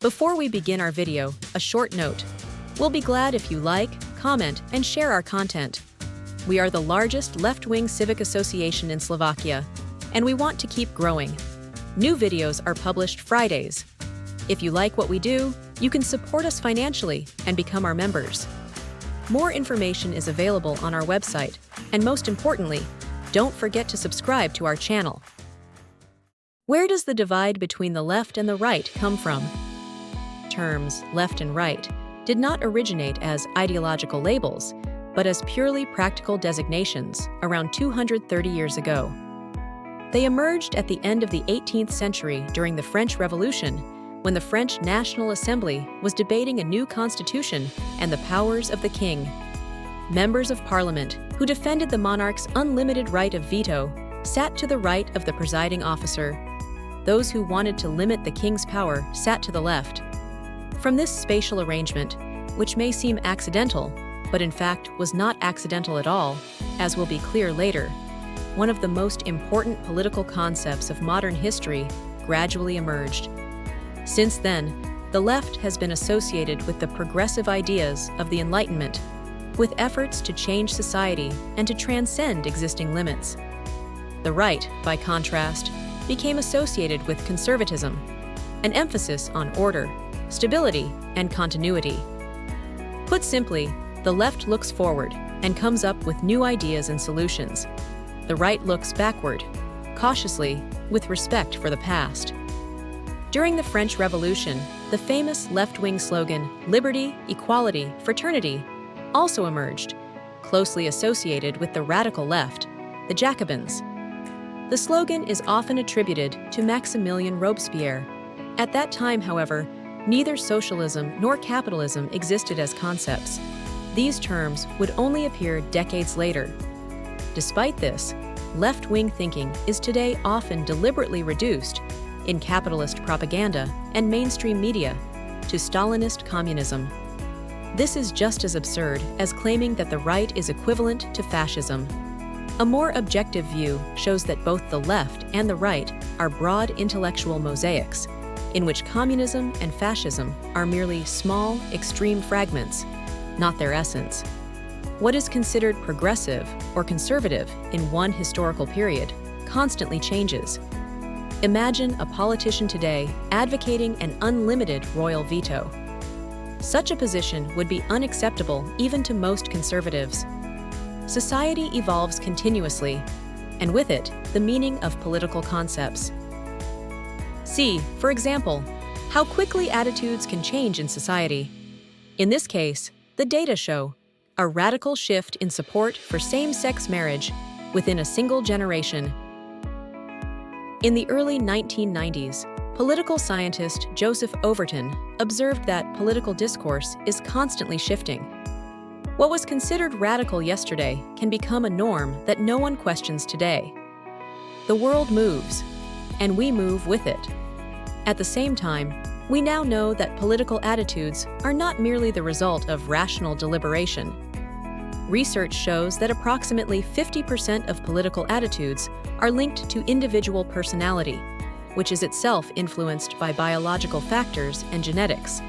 Before we begin our video, a short note. We'll be glad if you like, comment, and share our content. We are the largest left-wing civic association in Slovakia, and we want to keep growing. New videos are published Fridays. If you like what we do, you can support us financially and become our members. More information is available on our website, and most importantly, don't forget to subscribe to our channel. Where does the divide between the left and the right come from? Terms left and right did not originate as ideological labels, but as purely practical designations around 230 years ago. They emerged at the end of the 18th century during the French Revolution, when the French National Assembly was debating a new constitution and the powers of the king. Members of parliament, who defended the monarch's unlimited right of veto, sat to the right of the presiding officer. Those who wanted to limit the king's power sat to the left. From this spatial arrangement, which may seem accidental, but in fact was not accidental at all, as will be clear later, one of the most important political concepts of modern history gradually emerged. Since then, the left has been associated with the progressive ideas of the Enlightenment, with efforts to change society and to transcend existing limits. The right, by contrast, became associated with conservatism, an emphasis on order, stability, and continuity. Put simply, the left looks forward and comes up with new ideas and solutions. The right looks backward, cautiously, with respect for the past. During the French Revolution, the famous left-wing slogan, "Liberty, Equality, Fraternity," also emerged, closely associated with the radical left, the Jacobins. The slogan is often attributed to Maximilien Robespierre. At that time, however, neither socialism nor capitalism existed as concepts. These terms would only appear decades later. Despite this, left-wing thinking is today often deliberately reduced, in capitalist propaganda and mainstream media, to Stalinist communism. This is just as absurd as claiming that the right is equivalent to fascism. A more objective view shows that both the left and the right are broad intellectual mosaics, in which communism and fascism are merely small, extreme fragments, not their essence. What is considered progressive or conservative in one historical period constantly changes. Imagine a politician today advocating an unlimited royal veto. Such a position would be unacceptable even to most conservatives. Society evolves continuously, and with it, the meaning of political concepts. See, for example, how quickly attitudes can change in society. In this case, the data show a radical shift in support for same-sex marriage within a single generation. In the early 1990s, political scientist Joseph Overton observed that political discourse is constantly shifting. What was considered radical yesterday can become a norm that no one questions today. The world moves, and we move with it. At the same time, we now know that political attitudes are not merely the result of rational deliberation. Research shows that approximately 50% of political attitudes are linked to individual personality, which is itself influenced by biological factors and genetics.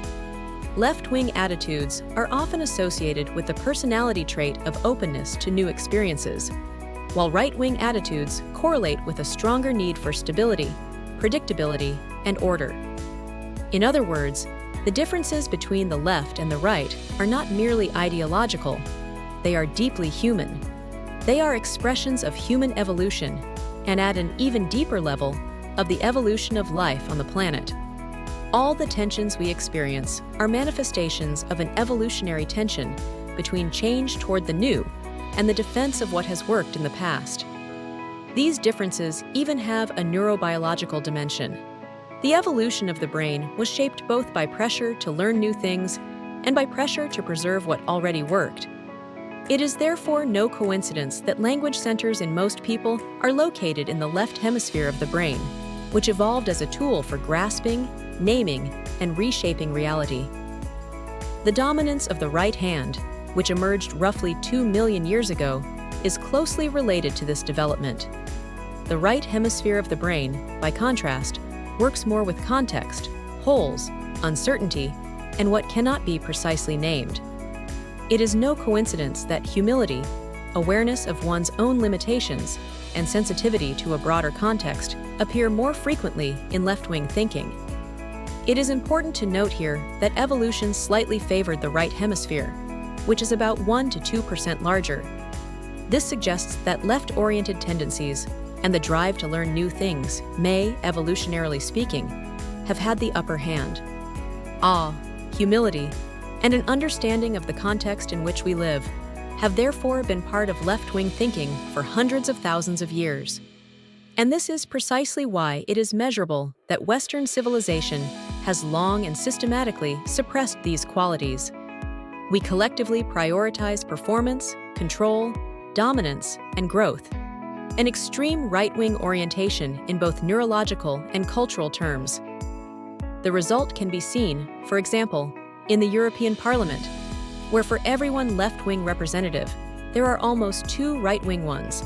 Left-wing attitudes are often associated with the personality trait of openness to new experiences, while right-wing attitudes correlate with a stronger need for stability, predictability, and order. In other words, the differences between the left and the right are not merely ideological. They are deeply human. They are expressions of human evolution, and at an even deeper level, of the evolution of life on the planet. All the tensions we experience are manifestations of an evolutionary tension between change toward the new and the defense of what has worked in the past. These differences even have a neurobiological dimension. The evolution of the brain was shaped both by pressure to learn new things and by pressure to preserve what already worked. It is therefore no coincidence that language centers in most people are located in the left hemisphere of the brain, which evolved as a tool for grasping, naming, and reshaping reality. The dominance of the right hand, which emerged roughly 2 million years ago, is closely related to this development. The right hemisphere of the brain, by contrast, works more with context, wholes, uncertainty, and what cannot be precisely named. It is no coincidence that humility, awareness of one's own limitations, and sensitivity to a broader context appear more frequently in left-wing thinking. It is important to note here that evolution slightly favored the right hemisphere, which is about 1 to 2% larger. This suggests that left-oriented tendencies and the drive to learn new things may, evolutionarily speaking, have had the upper hand. Awe, humility, and an understanding of the context in which we live have therefore been part of left-wing thinking for hundreds of thousands of years. And this is precisely why it is measurable that Western civilization has long and systematically suppressed these qualities. We collectively prioritize performance, control, dominance, and growth, an extreme right-wing orientation in both neurological and cultural terms. The result can be seen, for example, in the European Parliament, where for every one left-wing representative, there are almost 2 right-wing ones.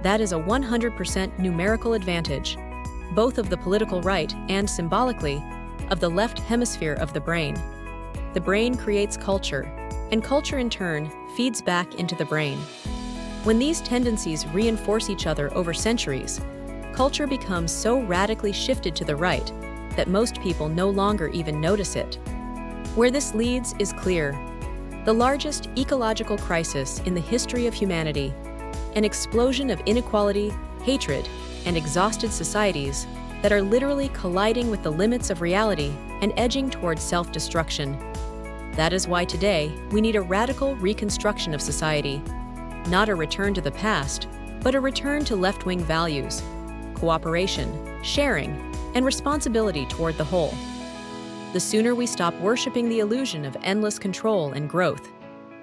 That is a 100% numerical advantage, both of the political right and, symbolically, of the left hemisphere of the brain. The brain creates culture, and culture in turn feeds back into the brain. When these tendencies reinforce each other over centuries, culture becomes so radically shifted to the right that most people no longer even notice it. Where this leads is clear. The largest ecological crisis in the history of humanity, an explosion of inequality, hatred, and exhausted societies that are literally colliding with the limits of reality and edging towards self-destruction. That is why today we need a radical reconstruction of society, not a return to the past, but a return to left-wing values, cooperation, sharing, and responsibility toward the whole. The sooner we stop worshiping the illusion of endless control and growth,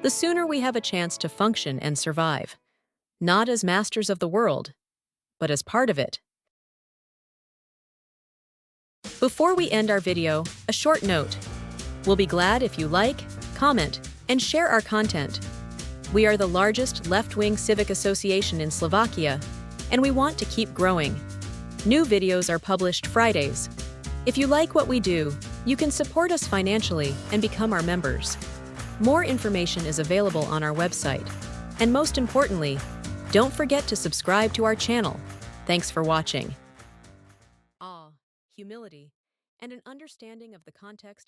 the sooner we have a chance to function and survive, not as masters of the world, but as part of it. Before we end our video, a short note. We'll be glad if you like, comment, and share our content. We are the largest left-wing civic association in Slovakia, and we want to keep growing. New videos are published Fridays. If you like what we do, you can support us financially and become our members. More information is available on our website. And most importantly, don't forget to subscribe to our channel. Thanks for watching. Awe, humility, and an understanding of the context